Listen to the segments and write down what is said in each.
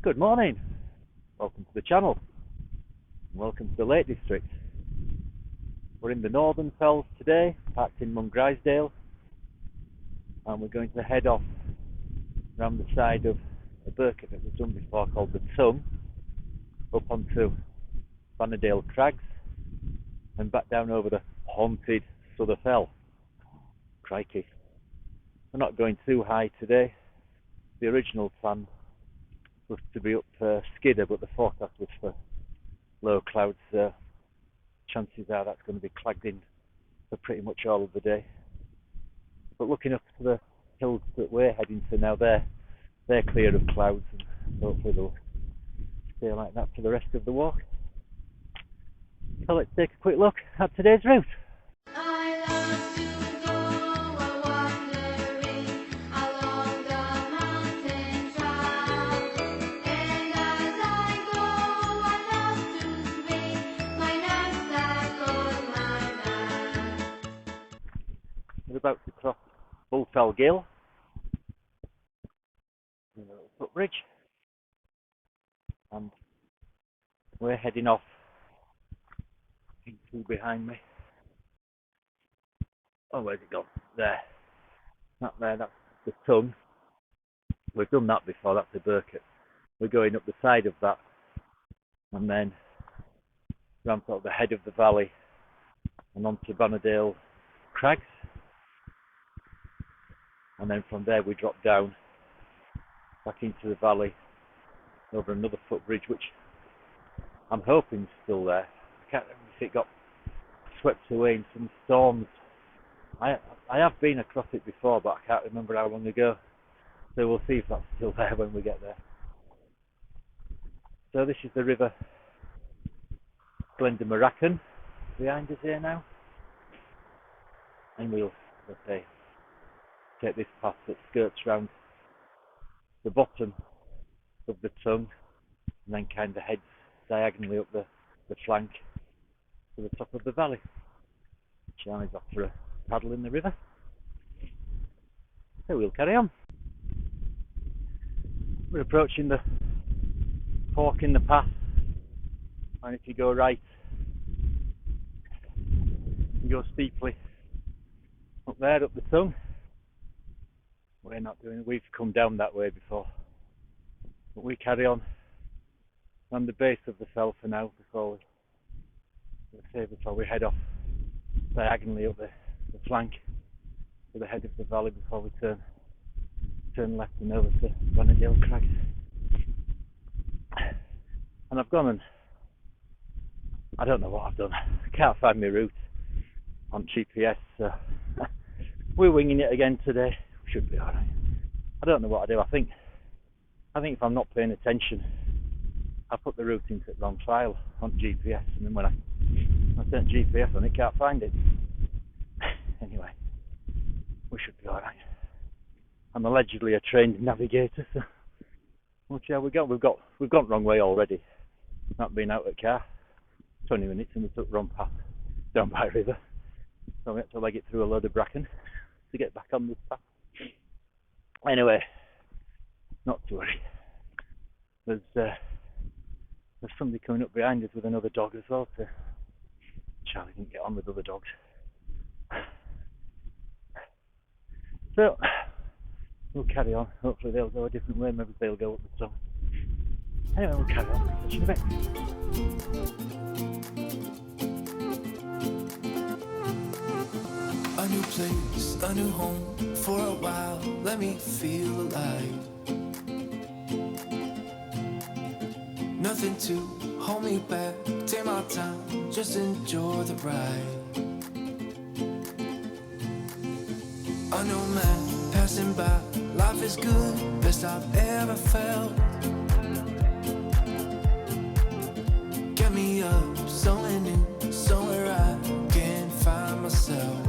Good morning. Welcome to the channel. Welcome to the Lake District. We're in the Northern Fells today, parked in Wainwright, and we're going to head off around the side of a burket that we've done before called the Tongue, up onto Bannerdale Crags and back down over the haunted Souther Fell. Crikey. We're not going too high today. The original plan was to be up Skidder, but the forecast was for low clouds, so chances are that's going to be clagged in for pretty much all of the day. But looking up to the hills that we're heading to now, they're clear of clouds, and hopefully they'll stay like that for the rest of the walk. So let's take a quick look at today's route. We're about to cross Bullfell Gill, a little footbridge, and we're heading off into behind me. Oh, where's it gone? There. Not there, that's the Tongue. We've done that before, that's the burket. We're going up the side of that and then round sort of the head of the valley and onto Bannerdale Crags. And then from there we drop down back into the valley over another footbridge, which I'm hoping is still there. I can't remember if it got swept away in some storms. I have been across it before, but I can't remember how long ago. So we'll see if that's still there when we get there. So this is the river Glendamaracan behind us here now. And we'll, let's say, take this path that skirts round the bottom of the Tongue and then kind of heads diagonally up the flank to the top of the valley. Charlie's off for a paddle in the river. So we'll carry on. We're approaching the fork in the path, and if you go right, you go steeply up there, up the Tongue. We've come down that way before, but we carry on the base of the fell for now before we head off diagonally up the flank to the head of the valley before we turn left and over to Bannerdale Crags. And I've gone and I don't know what I've done. I can't find my route on GPS, so we're winging it again today. Should be alright. I don't know what I do. I think if I'm not paying attention, I put the route into the wrong file on GPS, and then when I turn GPS on, it can't find it. Anyway, we should be alright. I'm allegedly a trained navigator, so we'll see how we go. We've gone the wrong way already. Not been out of the car 20 minutes, and we took the wrong path down by a river, so we had to leg it through a load of bracken to get back on this path. Anyway, not to worry. There's somebody coming up behind us with another dog as well. So Charlie didn't get on with other dogs. So we'll carry on. Hopefully they'll go a different way. Maybe they'll go up the Tongue. Anyway, we'll carry on. Catch you in a bit. A new place, a new home. For a while, let me feel alive. Nothing to hold me back. Take my time, just enjoy the ride. A new man passing by. Life is good, best I've ever felt. Get me up, somewhere new, somewhere I can find myself.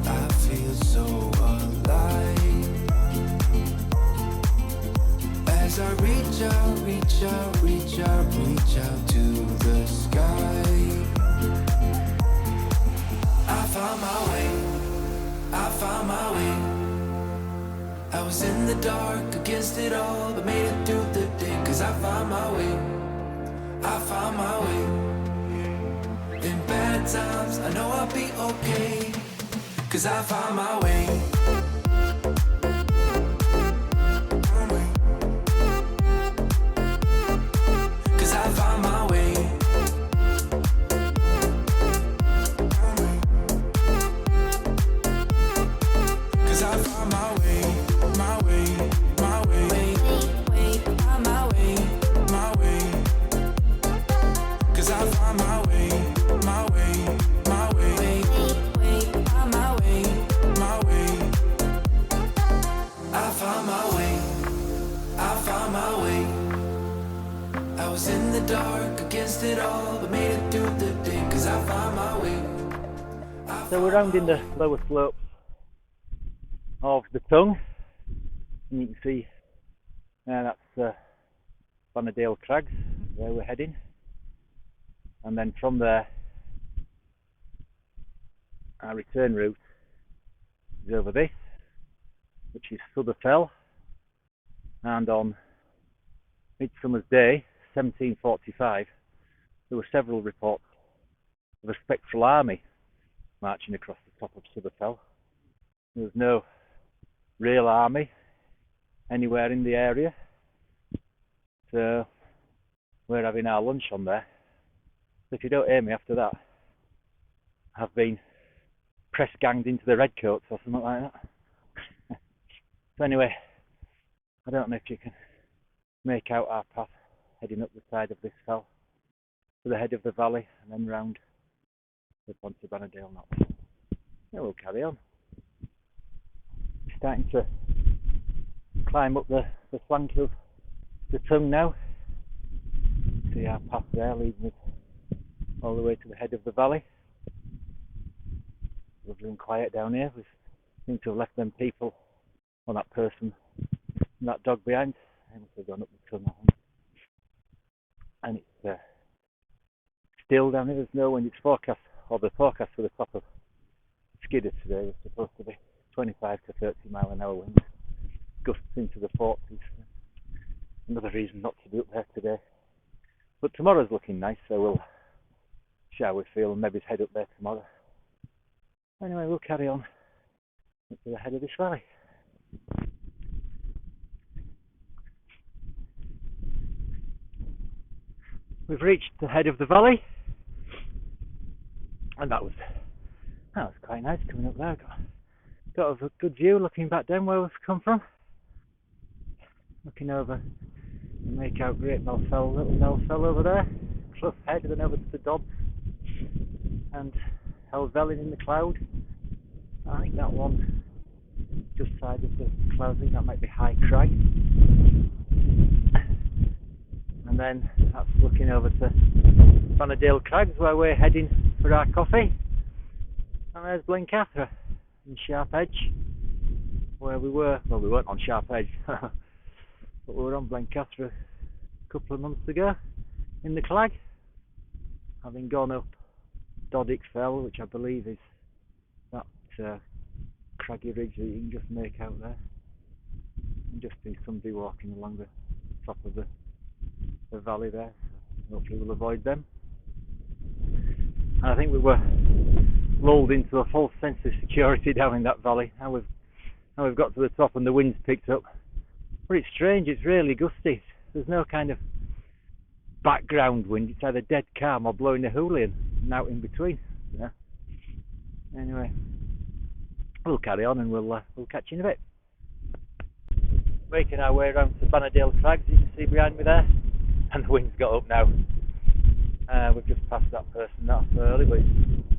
I feel so alive. As I reach out to the sky. I found my way, I found my way. I was in the dark against it all, but made it through the day. Cause I found my way, I found my way. In bad times, I know I'll be okay. Cause I found my way. Cause I found my way. Cause I found my way, my way, my way, found my way, my way. Cause I found my way, my way, my way, found my way, my way. I found my way, I found my way. I was in the dark against it all, but made it through the day. Cause I found my way. So we're rounding the lower slopes of the tongue, and you can see that's Bannerdale Crags, where we're heading, and then from there our return route is over this, which is Fell, and on Midsummer's Day 1745 there were several reports of a spectral army marching across the top of Fell. There was no real army anywhere in the area, so we're having our lunch on there. So if you don't hear me after that, I've been press ganged into the redcoats or something like that. So anyway, I don't know if you can make out our path heading up the side of this fell to the head of the valley and then round up onto Bannerdale Knots. Yeah, we'll carry on. Starting to climb up the flank of the tongue now. See our path there leading us all the way to the head of the valley. Lovely and quiet down here. We seem to have left them people, or that person and that dog behind. They must have gone up the tongue, I think. And it's still down here. There's no wind. It's forecast, or the forecast for the top of Skidder today was supposed to be 25 to 30 mile an hour winds, gusts into the 40s. Another reason not to be up there today. But tomorrow's looking nice, so we'll, shall we feel, and maybe head up there tomorrow. Anyway, we'll carry on up to the head of this valley. We've reached the head of the valley, and that was quite nice coming up there. Got a good view looking back down where we've come from. Looking over, you make out Great Melfell, Little Melfell over there, Clough Head, then over to the Dodds, and Helvellyn in the cloud. I think that one just side of the cloud, I think that might be High Crag. And then that's looking over to Bannerdale Crags, where we're heading for our coffee. And there's Blencathra and Sharp Edge, where we were. Well, we weren't on Sharp Edge, but we were on Blencathra a couple of months ago in the Clag, having gone up Doddick Fell, which I believe is that craggy ridge that you can just make out there, and just see somebody walking along the top of the valley there, so hopefully we'll avoid them. And I think we were lulled into a false sense of security down in that valley. Now we've got to the top and the wind's picked up, but it's strange, it's really gusty. There's no kind of background wind, it's either dead calm or blowing a hoolie and out in between. Yeah. Anyway, we'll carry on and we'll catch you in a bit. Making our way around to Bannerdale Crags, you can see behind me there, and the wind's got up now. We've just passed that person not so early, but it's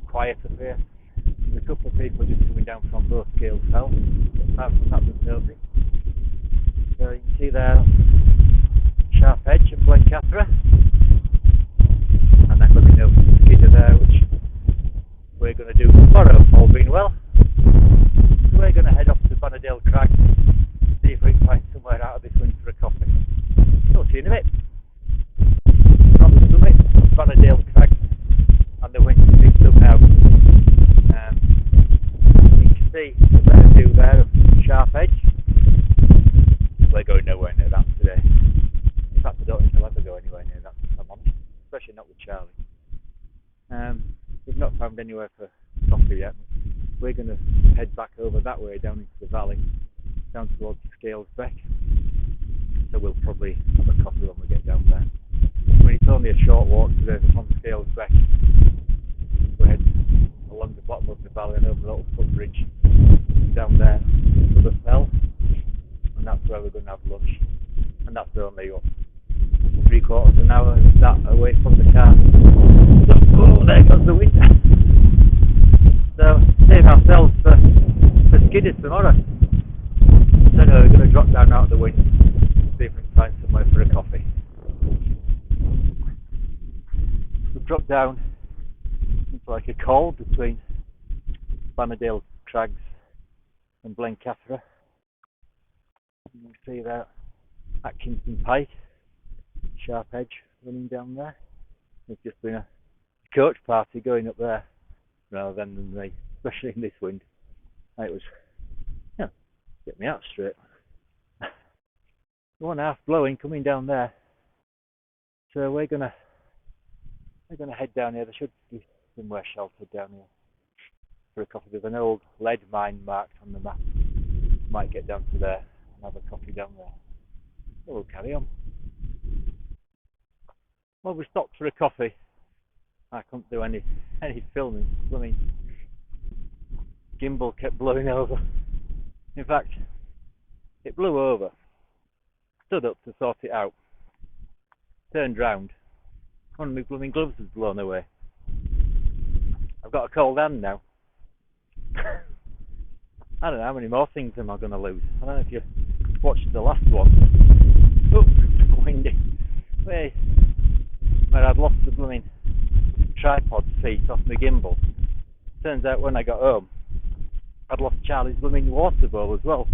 quiet up here. There's a couple of people just coming down from both Scales Fell. Apart from that, there's nobody. So you can see there Sharp Edge and Blencathra, and then looking over to Skidder there, which we're going to do tomorrow, all being well. So we're going to head off to Bannerdale Crags, see if we can find somewhere out of this wind for a coffee. So see you in a bit. From the summit of Bannerdale Crags, and the wind picked up now. You can see the better view there of Sharp Edge. We're going nowhere near that today. In fact, I don't think I'll ever go anywhere near that, if I'm honest, especially not with Charlie. We've not found anywhere for coffee yet. We're going to head back over that way down into the valley, down towards Scales Beck. So we'll probably have a coffee when we get down there. I mean, it's only a short walk today from Scales Beck. We'll head along the bottom of the valley and over a little footbridge down there to the fell, and that's where we're going to have lunch. And that's only up 3/4 of an hour that away from the car. Oh, there goes the wind. So save ourselves for skidders tomorrow. So anyway, we're going to drop down out of the wind, see if we can find somewhere for a coffee. We've dropped down into like a col between Bannerdale Crags and Blencathra. You can see there Atkinson Pike, Sharp Edge running down there. There's just been a coach party going up there rather than me, especially in this wind. It was, get me out straight. 1.5 blowing coming down there. So we're gonna head down here. There should be somewhere sheltered down here for a coffee. There's an old lead mine marked on the map. Might get down to there and have a coffee down there. So we'll carry on. Well, we stopped for a coffee. I couldn't do any filming. I mean, gimbal kept blowing over. In fact, it blew over. Stood up to sort it out. Turned round. One of my blooming gloves was blown away. I've got a cold hand now. I don't know how many more things am I going to lose. I don't know if you watched the last one. Oh, windy. Where I'd lost the blooming tripod feet off my gimbal. Turns out when I got home, I'd lost Charlie's blooming water bowl as well.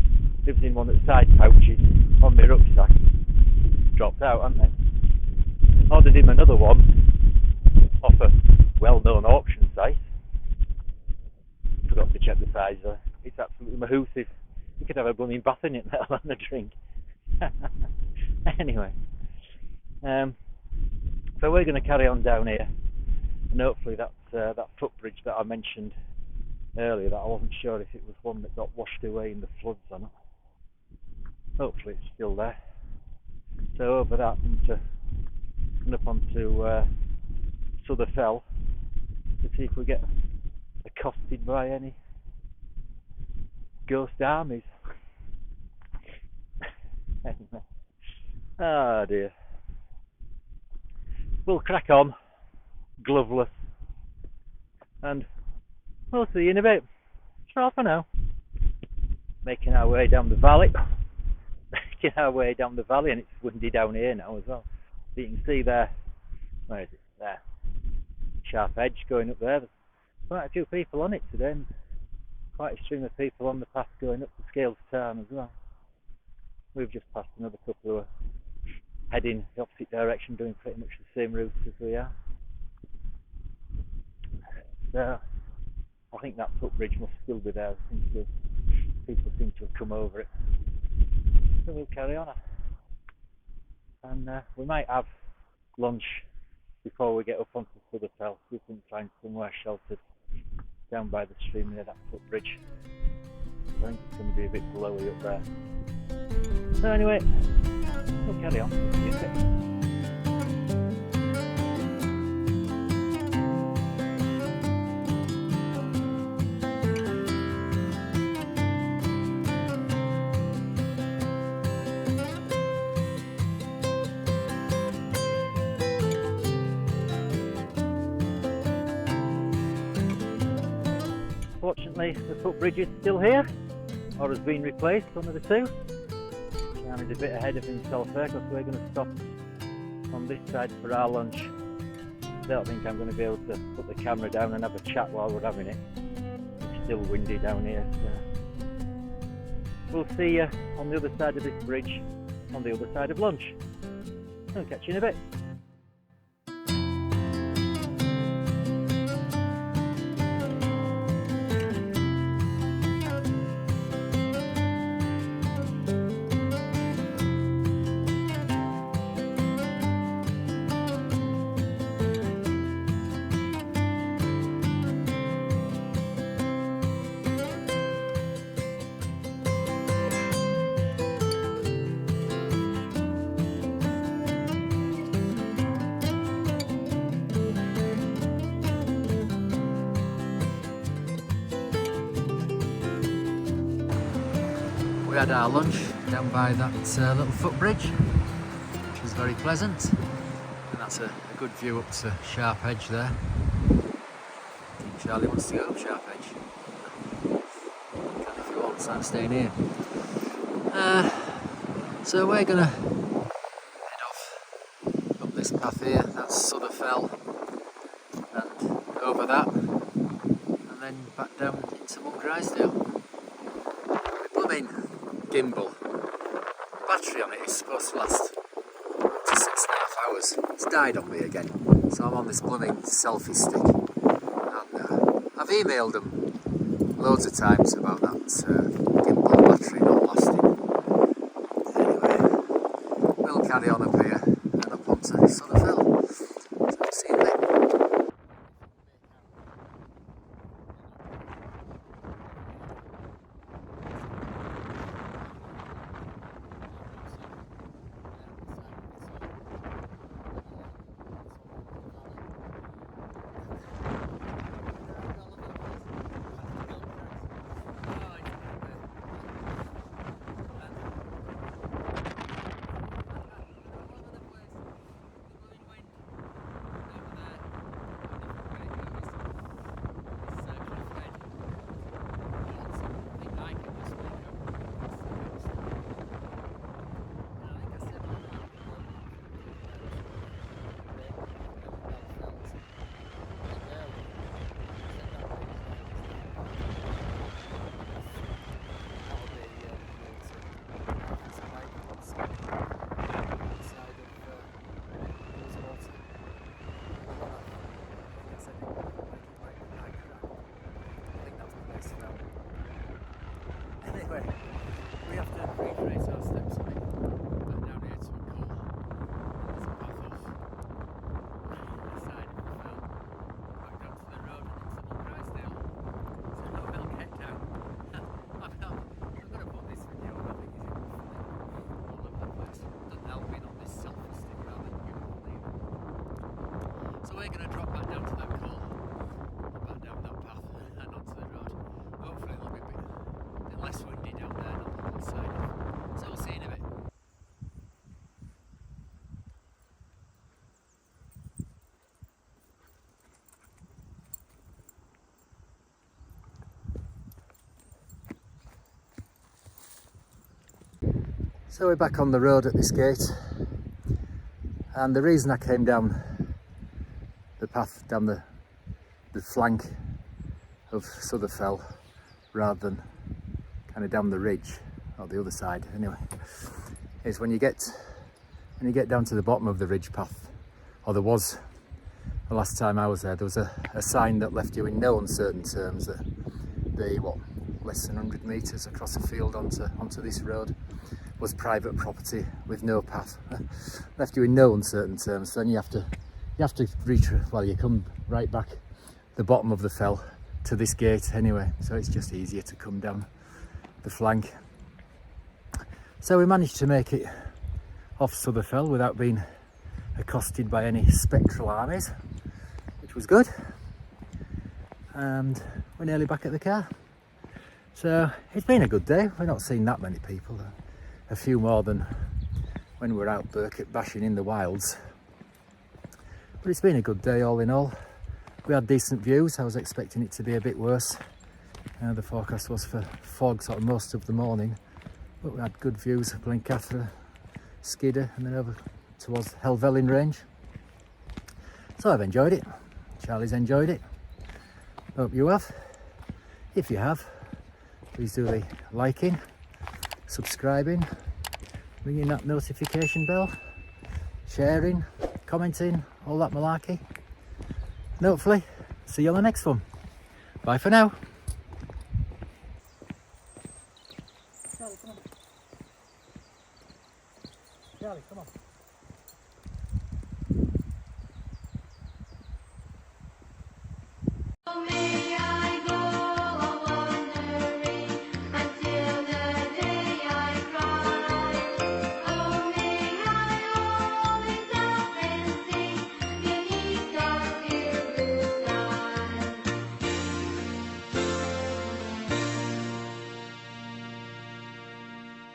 It was in one of the side pouches on my rucksack. Dropped out, hadn't it? Ordered him another one off a well-known auction site. Forgot to check the size though. It's absolutely mahoosive. You could have a blooming bath in it, let alone a drink. Anyway, so we're going to carry on down here, and hopefully that footbridge that I mentioned earlier, that I wasn't sure if it was one that got washed away in the floods or not. Hopefully it's still there. So over that and up onto Souther Fell to see if we get accosted by any ghost armies. Anyway. Oh dear. We'll crack on, gloveless, and we'll see you in a bit. Ciao for now. Making our way down the valley. Making our way down the valley, and it's windy down here now as well. So you can see there, where is it? There. Sharp Edge going up there. There's quite a few people on it today, and quite a stream of people on the path going up to Scales Tarn as well. We've just passed another couple who are heading the opposite direction, doing pretty much the same route as we are. So I think that footbridge must still be there. People seem to have come over it. So we'll carry on. And we might have lunch before we get up onto Souther Fell. We can find somewhere sheltered down by the stream near that footbridge. I think it's going to be a bit blowy up there. So anyway, we'll carry on. See you in a bit. Fortunately, the footbridge is still here, or has been replaced, one of the two. Charlie's a bit ahead of himself there, because we're going to stop on this side for our lunch. I don't think I'm going to be able to put the camera down and have a chat while we're having it. It's still windy down here, so we'll see you on the other side of this bridge, on the other side of lunch. I'll catch you in a bit. We had our lunch down by that little footbridge, which was very pleasant, and that's a good view up to Sharp Edge there. I think Charlie wants to go up Sharp Edge. If he wants, I'm staying here. So we're gonna head off up this path here, that's Sutherfell, and over that, and then back down into Mungrisdale. The blooming gimbal, the battery on it is supposed to last up to 6.5 hours. It's died on me again, so I'm on this blooming selfie stick, and I've emailed them loads of times about that gimbal battery not lasting. Anyway, we'll carry on up here and up onto Sutherfell. So see you later. Anyway, we have to retrace our steps a bit back down here to a call. There's a path off the side of the fell, back down to the road and into Mungrisdale. So we'll get down. I'm going to put this video on, I think it's all over the place. Doesn't help being on this selfie stick rather than you can believe it. So we're going to drop back down to that call, back down that path and onto the road. Hopefully it'll be a bit less windy down there than on the side. So we'll see you in a bit. So we're back on the road at this gate, and the reason I came down the path down the flank of Sutherfell rather than kind of down the ridge or the other side anyway, is when you get down to the bottom of the ridge path, or there was the last time I was there was a sign that left you in no uncertain terms that less than 100 metres across the field onto this road was private property with no path. Left you in no uncertain terms. Then you have to you come right back the bottom of the fell to this gate anyway, so it's just easier to come down the flank. So we managed to make it off Sutherfell without being accosted by any spectral armies, which was good, and we're nearly back at the car. So it's been a good day. We're not seeing that many people, a few more than when we were out Burkett bashing in the wilds, but it's been a good day all in all. We had decent views. I was expecting it to be a bit worse. The forecast was for fog sort of most of the morning, but we had good views of Blencathra, Skidder, and then over towards Helvellyn range. So I've enjoyed it. Charlie's enjoyed it. Hope you have. If you have, please do the liking, subscribing, ringing that notification bell, sharing, commenting, all that malarkey. And hopefully see you on the next one. Bye for now. Charlie, come on. Charlie, come on.